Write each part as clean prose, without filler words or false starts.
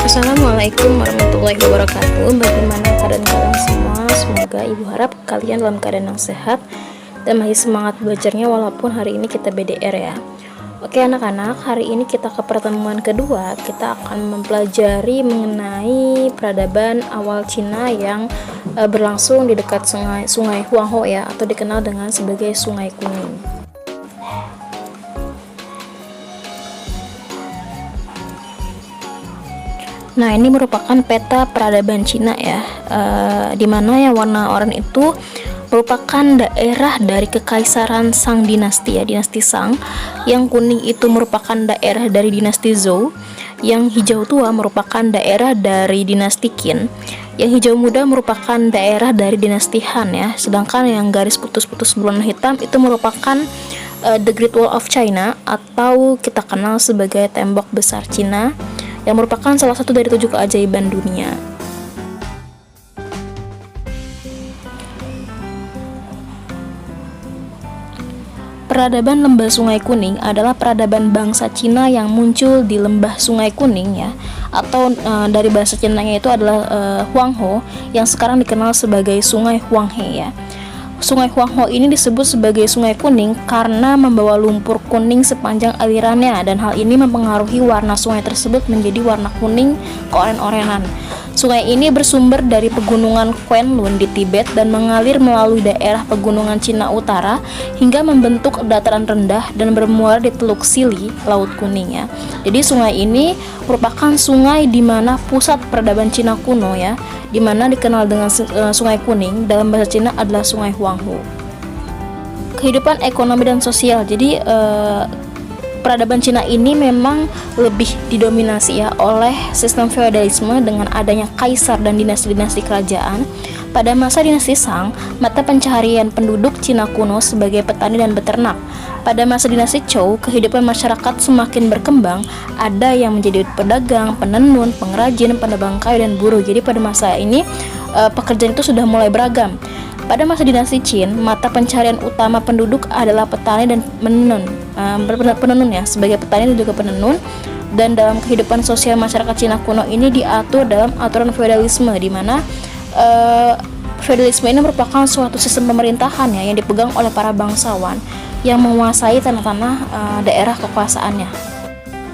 Assalamualaikum warahmatullahi wabarakatuh. Bagaimana keadaan kalian semua? Semoga ibu harap kalian dalam keadaan yang sehat dan masih semangat belajarnya walaupun hari ini kita BDR ya. Oke anak-anak, hari ini kita ke pertemuan kedua. Kita akan mempelajari mengenai peradaban awal Cina yang berlangsung di dekat sungai Huanghe ya, atau dikenal dengan sebagai Sungai Kuning. Nah, ini merupakan peta peradaban Cina ya, di mana yang warna oranye itu merupakan daerah dari kekaisaran Shang dinasti ya, dinasti Shang. Yang kuning itu merupakan daerah dari dinasti Zhou. Yang hijau tua merupakan daerah dari dinasti Qin. Yang hijau muda merupakan daerah dari dinasti Han ya. Sedangkan yang garis putus-putus berwarna hitam itu merupakan The Great Wall of China, atau kita kenal sebagai tembok besar Cina, yang merupakan salah satu dari 7 keajaiban dunia. Peradaban Lembah Sungai Kuning adalah peradaban bangsa Cina yang muncul di Lembah Sungai Kuning ya, atau dari bahasa Cinanya itu adalah Huanghe, yang sekarang dikenal sebagai Sungai Huanghe ya. Sungai Huanghe ini disebut sebagai Sungai Kuning karena membawa lumpur kuning sepanjang alirannya, dan hal ini mempengaruhi warna sungai tersebut menjadi warna kuning keoren-orenan. Sungai ini bersumber dari pegunungan Kwenlun di Tibet dan mengalir melalui daerah pegunungan Cina Utara hingga membentuk dataran rendah dan bermuara di Teluk Sili, Laut Kuning ya. Jadi sungai ini merupakan sungai di mana pusat peradaban Cina kuno ya, di mana dikenal dengan Sungai Kuning, dalam bahasa Cina adalah Sungai Huanghe. Kehidupan ekonomi dan sosial. Jadi peradaban Cina ini memang lebih didominasi ya oleh sistem feodalisme dengan adanya kaisar dan dinasti-dinasti kerajaan. Pada masa dinasti Shang, mata pencaharian penduduk Cina kuno sebagai petani dan beternak. Pada masa dinasti Zhou, kehidupan masyarakat semakin berkembang, ada yang menjadi pedagang, penenun, pengrajin, penebang kayu, dan buruh. Jadi pada masa ini pekerjaan itu sudah mulai beragam. Pada masa dinasti Qin, mata pencaharian utama penduduk adalah petani dan penenun ya, sebagai petani dan juga penenun. Dan dalam kehidupan sosial masyarakat Cina kuno ini diatur dalam aturan feodalisme, di mana feodalisme ini merupakan suatu sistem pemerintahan ya yang dipegang oleh para bangsawan yang menguasai tanah-tanah daerah kekuasaannya.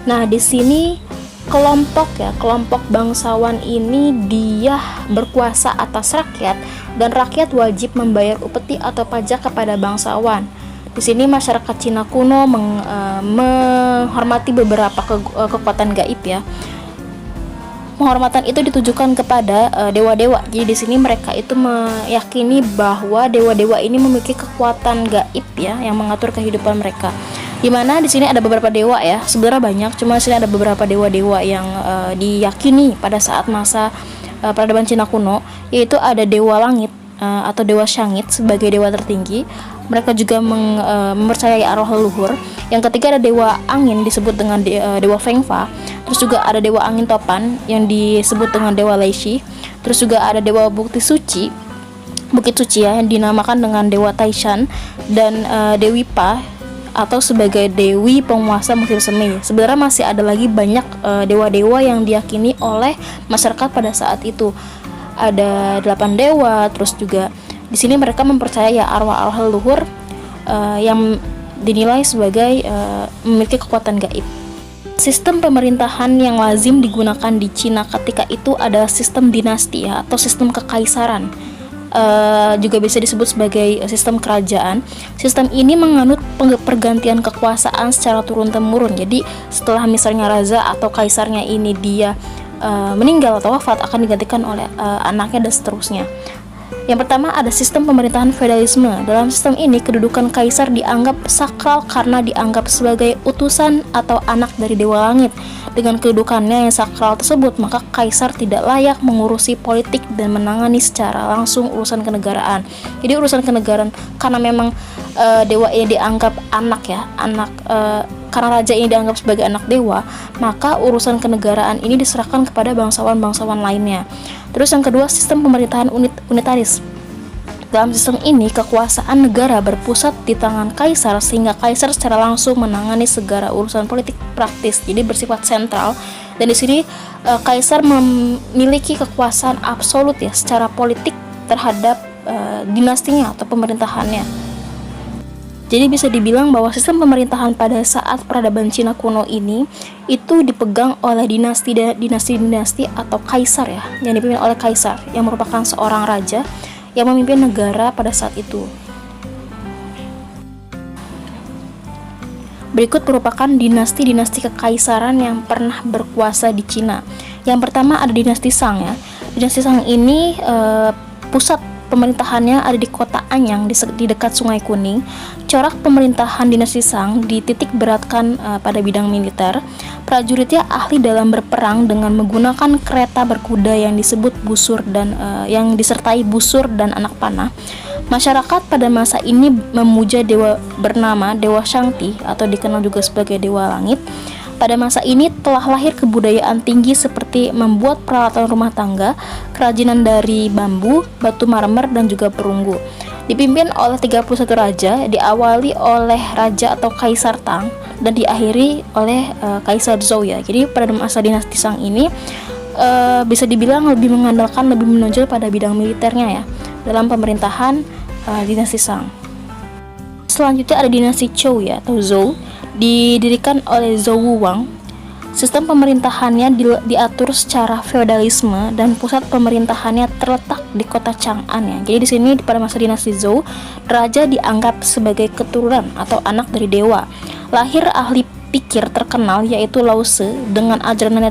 Nah, di sini kelompok bangsawan ini dia berkuasa atas rakyat, dan rakyat wajib membayar upeti atau pajak kepada bangsawan. Di sini masyarakat Cina kuno menghormati beberapa kekuatan gaib ya. Penghormatan itu ditujukan kepada dewa-dewa. Jadi di sini mereka itu meyakini bahwa dewa-dewa ini memiliki kekuatan gaib ya yang mengatur kehidupan mereka. Di mana di sini ada beberapa dewa ya, sebenarnya banyak, cuma di sini ada beberapa dewa-dewa yang diyakini pada saat masa peradaban Cina kuno, yaitu ada dewa langit atau dewa Syangit sebagai dewa tertinggi. Mereka juga mempercayai arwah leluhur. Yang ketiga ada dewa angin disebut dengan dewa Fengfa. Terus juga ada dewa angin topan yang disebut dengan dewa Leishi. Terus juga ada dewa Bukit Suci ya, yang dinamakan dengan dewa Taishan, dan Dewi Pa atau sebagai dewi penguasa musim semi. Sebenarnya masih ada lagi banyak dewa-dewa yang diyakini oleh masyarakat pada saat itu. Ada 8 dewa. Terus juga di sini mereka mempercayai arwah-arwah leluhur yang dinilai sebagai memiliki kekuatan gaib. Sistem pemerintahan yang lazim digunakan di Cina ketika itu adalah sistem dinasti ya, atau sistem kekaisaran. Juga bisa disebut sebagai sistem kerajaan. Sistem ini menganut pergantian kekuasaan secara turun-temurun. Jadi setelah misalnya raja atau kaisarnya ini dia meninggal atau wafat, akan digantikan oleh anaknya dan seterusnya. Yang pertama ada sistem pemerintahan feodalisme. Dalam sistem ini kedudukan kaisar dianggap sakral karena dianggap sebagai utusan atau anak dari dewa langit. Dengan kedudukannya yang sakral tersebut, maka kaisar tidak layak mengurusi politik dan menangani secara langsung urusan kenegaraan. Jadi urusan kenegaraan, karena memang dewa ini dianggap anak ya, anak karena raja ini dianggap sebagai anak dewa, maka urusan kenegaraan ini diserahkan kepada bangsawan-bangsawan lainnya. Terus yang kedua, sistem pemerintahan unitaris. Dalam sistem ini, kekuasaan negara berpusat di tangan kaisar, sehingga kaisar secara langsung menangani segala urusan politik praktis, jadi bersifat sentral. Dan di sini kaisar memiliki kekuasaan absolut ya secara politik terhadap dinastinya atau pemerintahannya. Jadi bisa dibilang bahwa sistem pemerintahan pada saat peradaban Cina kuno ini itu dipegang oleh dinasti atau kaisar ya, yang dipimpin oleh kaisar yang merupakan seorang raja yang memimpin negara pada saat itu. Berikut merupakan dinasti-dinasti kekaisaran yang pernah berkuasa di Cina. Yang pertama ada dinasti Shang ya. Dinasti Shang ini pusat pemerintahannya ada di kota Anyang di dekat Sungai Kuning. Corak pemerintahan dinasti Shang dititik beratkan pada bidang militer. Prajuritnya ahli dalam berperang dengan menggunakan kereta berkuda yang disebut busur dan yang disertai busur dan anak panah. Masyarakat pada masa ini memuja dewa bernama Dewa Shangti atau dikenal juga sebagai Dewa Langit. Pada masa ini telah lahir kebudayaan tinggi seperti membuat peralatan rumah tangga, kerajinan dari bambu, batu marmer, dan juga perunggu. Dipimpin oleh 31 raja, diawali oleh raja atau kaisar Tang dan diakhiri oleh kaisar Zhou ya. Jadi pada masa dinasti Shang ini bisa dibilang lebih menonjol pada bidang militernya ya dalam pemerintahan dinasti Shang. Selanjutnya ada dinasti Zhou ya atau Zhou, didirikan oleh Zhou Wuwang. Sistem pemerintahannya diatur secara feodalisme dan pusat pemerintahannya terletak di kota Chang'an ya. Jadi di sini pada masa dinasti Zhou, raja dianggap sebagai keturunan atau anak dari dewa. Lahir ahli pikir terkenal yaitu Lao Tse dengan ajaran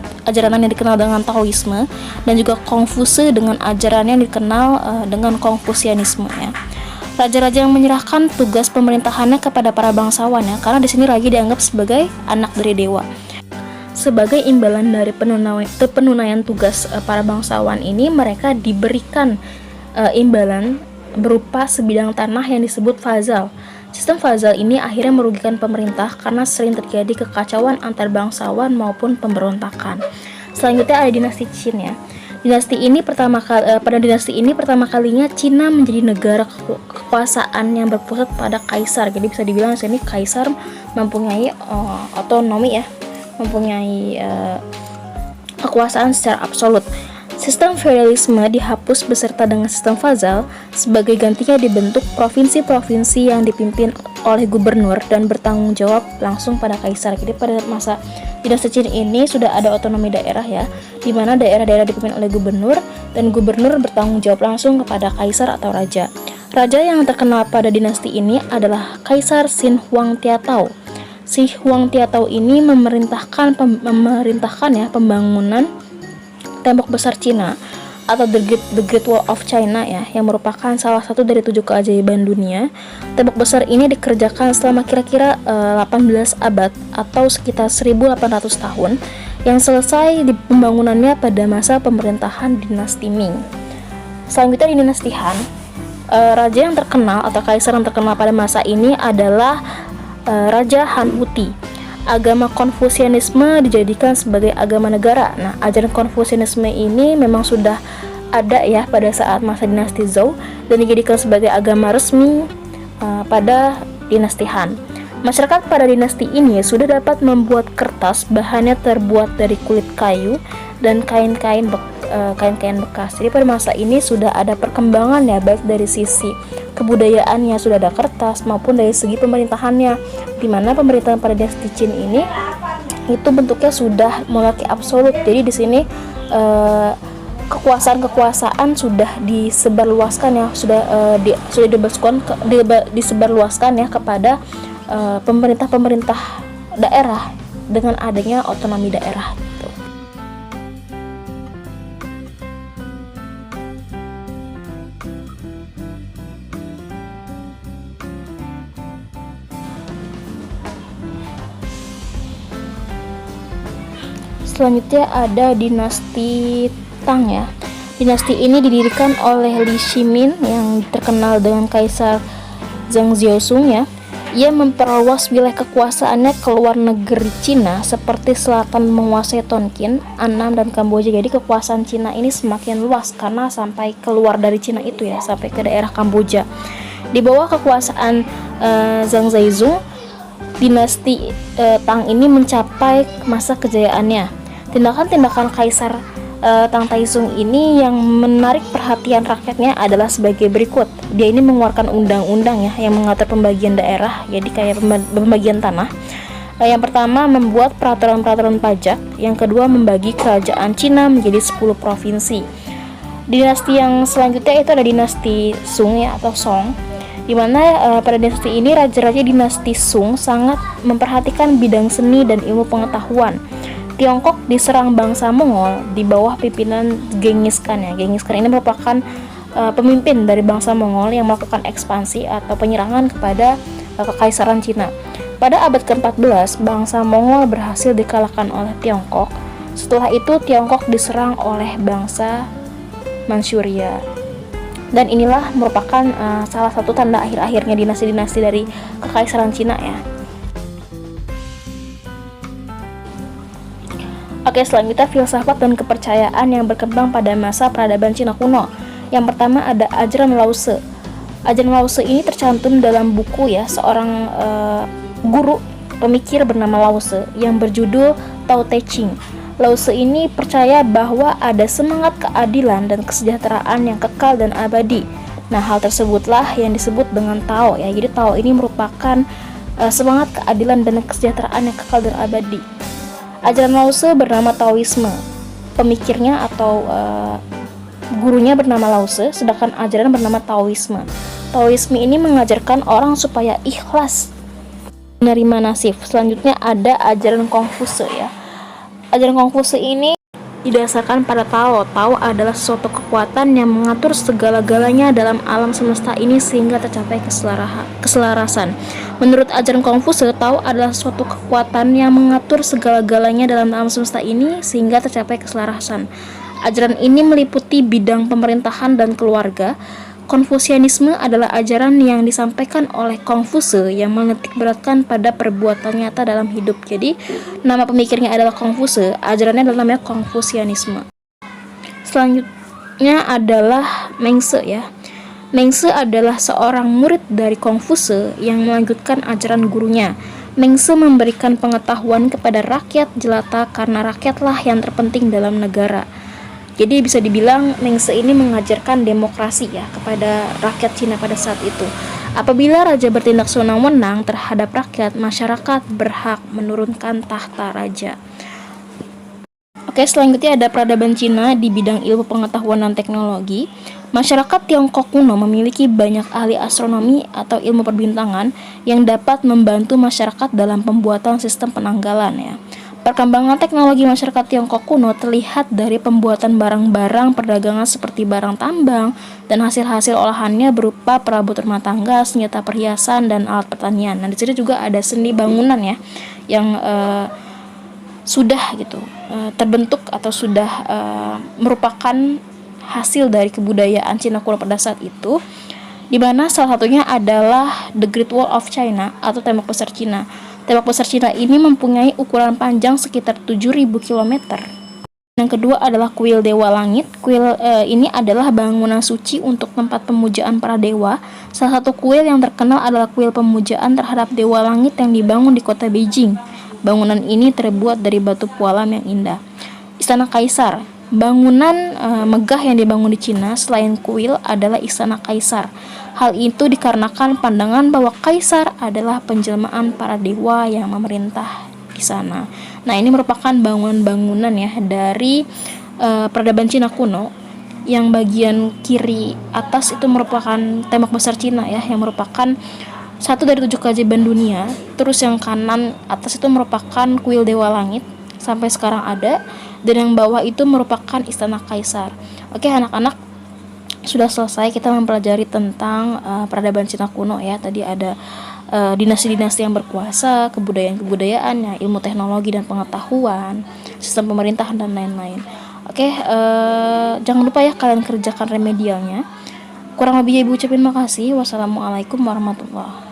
yang dikenal dengan Taoisme, dan juga Kongfusi dengan ajaran yang dikenal dengan Konfusianisme ya. Raja-raja yang menyerahkan tugas pemerintahannya kepada para bangsawan ya, karena di sini lagi dianggap sebagai anak dari dewa. Sebagai imbalan dari penunaian tugas para bangsawan ini, mereka diberikan imbalan berupa sebidang tanah yang disebut fazal. Sistem fazal ini akhirnya merugikan pemerintah karena sering terjadi kekacauan antar bangsawan maupun pemberontakan. Selanjutnya ada dinasti Qin ya. Pada dinasti ini pertama kalinya Cina menjadi negara kekuasaan yang berpusat pada kaisar. Jadi bisa dibilang di sini kaisar mempunyai otonomi ya, mempunyai kekuasaan secara absolut. Sistem feodalisme dihapus beserta dengan sistem fazal. Sebagai gantinya dibentuk provinsi-provinsi yang dipimpin oleh gubernur dan bertanggung jawab langsung pada kaisar. Jadi pada masa dinasti Qin ini sudah ada otonomi daerah ya, di mana daerah-daerah dipimpin oleh gubernur dan gubernur bertanggung jawab langsung kepada kaisar atau raja. Raja yang terkenal pada dinasti ini adalah Kaisar Xin Huang Tiatao. Si Huang Tiatao ini memerintahkan pembangunan tembok besar Cina atau The Great Wall of China ya, yang merupakan salah satu dari 7 keajaiban dunia. Tembok besar ini dikerjakan selama kira-kira 18 abad atau sekitar 1800 tahun, yang selesai di pembangunannya pada masa pemerintahan dinasti Ming. Selanjutnya di dinasti Han, raja yang terkenal atau kaisar yang terkenal pada masa ini adalah Raja Han Wuti. Agama Konfusianisme dijadikan sebagai agama negara. Nah, ajaran Konfusianisme ini memang sudah ada ya pada saat masa dinasti Zhou dan dijadikan sebagai agama resmi pada dinasti Han. Masyarakat pada dinasti ini sudah dapat membuat kertas, bahannya terbuat dari kulit kayu dan kain-kain bekas. Jadi pada masa ini sudah ada perkembangan ya, baik dari sisi kebudayaannya sudah ada kertas maupun dari segi pemerintahannya, di mana pemerintahan pada dinasti Qin ini itu bentuknya sudah monarki absolut. Jadi di sini kekuasaan sudah disebarluaskan ya, sudah disebarluaskan ya kepada pemerintah daerah dengan adanya otonomi daerah gitu. Selanjutnya ada dinasti Tang ya. Dinasti ini didirikan oleh Li Shimin yang terkenal dengan Kaisar Zheng Xiaosong ya. Ia memperluas wilayah kekuasaannya ke luar negeri Cina seperti selatan menguasai Tonkin, Annam, dan Kamboja. Jadi kekuasaan Cina ini semakin luas karena sampai keluar dari Cina itu ya, sampai ke daerah Kamboja. Di bawah kekuasaan Zhang Zaizong, dinasti Tang ini mencapai masa kejayaannya. Tindakan-tindakan Kaisar Tang Taizong ini yang menarik perhatian rakyatnya adalah sebagai berikut. Dia ini mengeluarkan undang-undang ya yang mengatur pembagian daerah, jadi kayak pembagian tanah. Yang pertama membuat peraturan-peraturan pajak, yang kedua membagi kerajaan Cina menjadi 10 provinsi. Dinasti yang selanjutnya itu ada dinasti Sung ya atau Song, di mana pada dinasti ini raja-raja dinasti Sung sangat memperhatikan bidang seni dan ilmu pengetahuan. Tiongkok diserang bangsa Mongol di bawah pimpinan Genghis Khan ya. Genghis Khan ini merupakan pemimpin dari bangsa Mongol yang melakukan ekspansi atau penyerangan kepada kekaisaran Cina. Pada abad ke-14, bangsa Mongol berhasil dikalahkan oleh Tiongkok. Setelah itu Tiongkok diserang oleh bangsa Manchuria. Dan inilah merupakan salah satu tanda akhir-akhirnya dinasti-dinasti dari kekaisaran Cina ya. Oke, selanjutnya filsafat dan kepercayaan yang berkembang pada masa peradaban Cina kuno. Yang pertama ada ajaran Lao Tse. Ajaran Lao Tse ini tercantum dalam buku ya seorang guru pemikir bernama Lao Tse yang berjudul Tao Te Ching. Lao Tse ini percaya bahwa ada semangat keadilan dan kesejahteraan yang kekal dan abadi. Nah, hal tersebutlah yang disebut dengan Tao ya. Jadi Tao ini merupakan semangat keadilan dan kesejahteraan yang kekal dan abadi. Ajaran Lao Tse bernama Taoisme. Pemikirnya atau gurunya bernama Lao Tse, sedangkan ajaran bernama Taoisme. Taoisme ini mengajarkan orang supaya ikhlas menerima nasib. Selanjutnya ada ajaran Kongfuce ya. Ajaran Kongfuce ini didasarkan pada Tao. Tao adalah suatu kekuatan yang mengatur segala-galanya dalam alam semesta ini sehingga tercapai keselarasan. Menurut ajaran Kongfuce, Tao adalah suatu kekuatan yang mengatur segala-galanya dalam alam semesta ini sehingga tercapai keselarasan. Ajaran ini meliputi bidang pemerintahan dan keluarga. Konfusianisme adalah ajaran yang disampaikan oleh Kongfuce yang menitik beratkan pada perbuatan nyata dalam hidup. Jadi, nama pemikirnya adalah Kongfuce, ajarannya adalah namanya Konfusianisme. Selanjutnya adalah Mengse ya. Mengse adalah seorang murid dari Kongfuce yang melanjutkan ajaran gurunya. Mengse memberikan pengetahuan kepada rakyat jelata karena rakyatlah yang terpenting dalam negara. Jadi bisa dibilang Mengse ini mengajarkan demokrasi ya kepada rakyat Cina pada saat itu. Apabila raja bertindak sewenang-wenang terhadap rakyat, masyarakat berhak menurunkan tahta raja. Oke, selanjutnya ada peradaban Cina di bidang ilmu pengetahuan dan teknologi. Masyarakat Tiongkok kuno memiliki banyak ahli astronomi atau ilmu perbintangan yang dapat membantu masyarakat dalam pembuatan sistem penanggalan ya. Perkembangan teknologi masyarakat Tiongkok kuno terlihat dari pembuatan barang-barang perdagangan seperti barang tambang dan hasil-hasil olahannya berupa perabot rumah tangga, senjata perhiasan, dan alat pertanian. Nah, di sini juga ada seni bangunan ya yang sudah gitu terbentuk atau sudah merupakan hasil dari kebudayaan Cina kuno pada saat itu, di mana salah satunya adalah The Great Wall of China atau tembok besar Cina. Tembok besar Cina ini mempunyai ukuran panjang sekitar 7.000 km. Yang kedua adalah kuil Dewa Langit. Kuil ini adalah bangunan suci untuk tempat pemujaan para dewa. Salah satu kuil yang terkenal adalah kuil pemujaan terhadap Dewa Langit yang dibangun di kota Beijing. Bangunan ini terbuat dari batu pualam yang indah. Istana Kaisar. Bangunan megah yang dibangun di Cina selain kuil adalah Istana Kaisar. Hal itu dikarenakan pandangan bahwa kaisar adalah penjelmaan para dewa yang memerintah di sana. Nah, ini merupakan bangunan-bangunan ya dari peradaban Cina kuno. Yang bagian kiri atas itu merupakan tembok besar Cina ya, yang merupakan satu dari 7 keajaiban dunia. Terus yang kanan atas itu merupakan kuil Dewa Langit, sampai sekarang ada. Dan yang bawah itu merupakan Istana Kaisar. Oke anak-anak, sudah selesai kita mempelajari tentang peradaban Cina kuno ya. Tadi ada dinasti-dinasti yang berkuasa, kebudayaan-kebudayaannya, ilmu teknologi dan pengetahuan, sistem pemerintahan dan lain-lain. Oke, jangan lupa ya kalian kerjakan remedialnya. Kurang lebihnya Ibu ucapin makasih. Wassalamualaikum warahmatullahi wabarakatuh.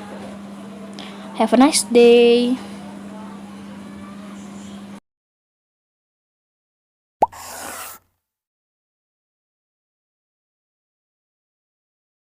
Have a nice day.